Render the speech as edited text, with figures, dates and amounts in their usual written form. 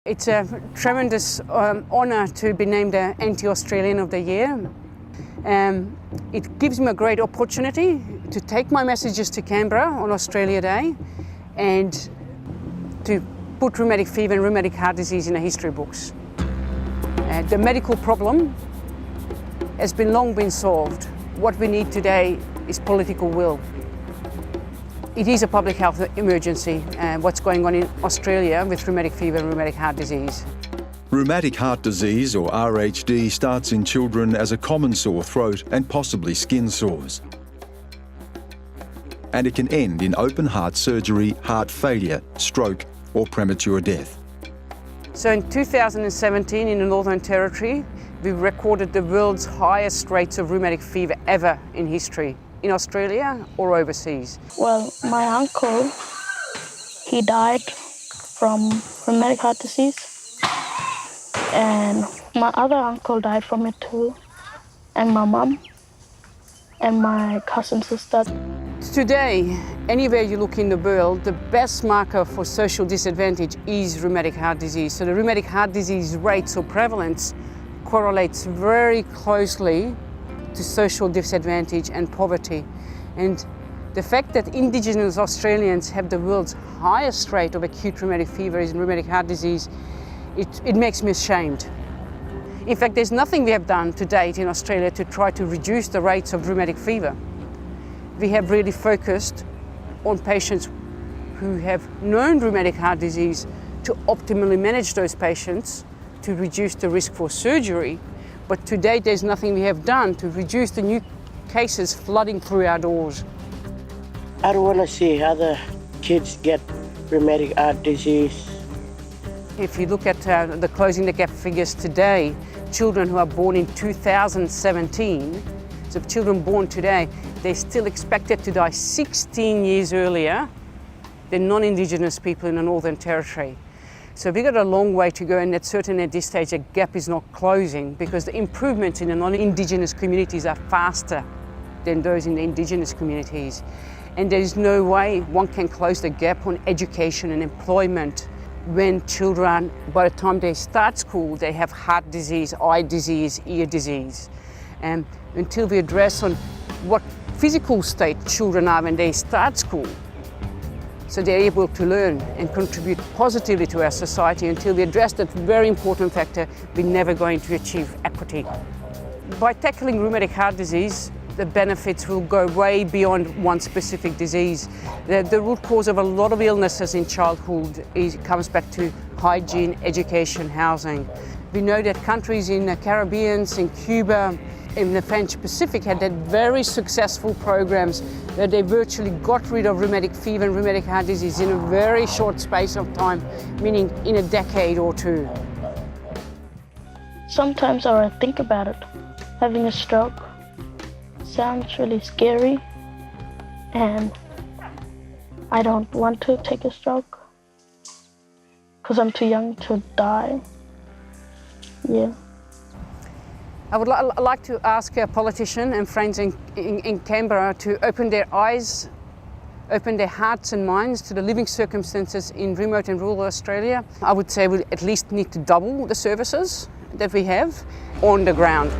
It's a tremendous honour to be named Anti-Australian of the Year. It gives me a great opportunity to take my messages to Canberra on Australia Day and to put rheumatic fever and rheumatic heart disease in the history books. The medical problem has long been solved. What we need today is political will. It is a public health emergency, what's going on in Australia with rheumatic fever and rheumatic heart disease. Rheumatic heart disease, or RHD, starts in children as a common sore throat and possibly skin sores. And it can end in open heart surgery, heart failure, stroke or premature death. So in 2017 in the Northern Territory, we recorded the world's highest rates of rheumatic fever ever in history, in Australia or overseas. Well, my uncle, he died from rheumatic heart disease, and my other uncle died from it too, and my mum and my cousin sister. Today, anywhere you look in the world, the best marker for social disadvantage is rheumatic heart disease. So the rheumatic heart disease rates or prevalence correlates very closely to social disadvantage and poverty. And the fact that Indigenous Australians have the world's highest rate of acute rheumatic fever and rheumatic heart disease, it makes me ashamed. In fact, there's nothing we have done to date in Australia to try to reduce the rates of rheumatic fever. We have really focused on patients who have known rheumatic heart disease to optimally manage those patients to reduce the risk for surgery. But to date, there's nothing we have done to reduce the new cases flooding through our doors. I don't want to see other kids get rheumatic heart disease. If you look at the Closing the Gap figures today, children who are born in 2017, so children born today, they're still expected to die 16 years earlier than non-Indigenous people in the Northern Territory. So we've got a long way to go, and that's certainly at this stage a gap is not closing, because the improvements in the non-Indigenous communities are faster than those in the Indigenous communities. And there is no way one can close the gap on education and employment when children, by the time they start school, they have heart disease, eye disease, ear disease. And until we address on what physical state children are when they start school, so they're able to learn and contribute positively to our society, until we address that very important factor, we're never going to achieve equity. By tackling rheumatic heart disease, the benefits will go way beyond one specific disease. The root cause of a lot of illnesses in childhood comes back to hygiene, education, housing. We know that countries in the Caribbean, in Cuba, in the French Pacific had very successful programs that they virtually got rid of rheumatic fever and rheumatic heart disease in a very short space of time, meaning in a decade or two. Sometimes I think about it. Having a stroke sounds really scary, and I don't want to take a stroke because I'm too young to die. Yeah. I would like to ask our politicians and friends in Canberra to open their eyes, open their hearts and minds to the living circumstances in remote and rural Australia. I would say we at least need to double the services that we have on the ground.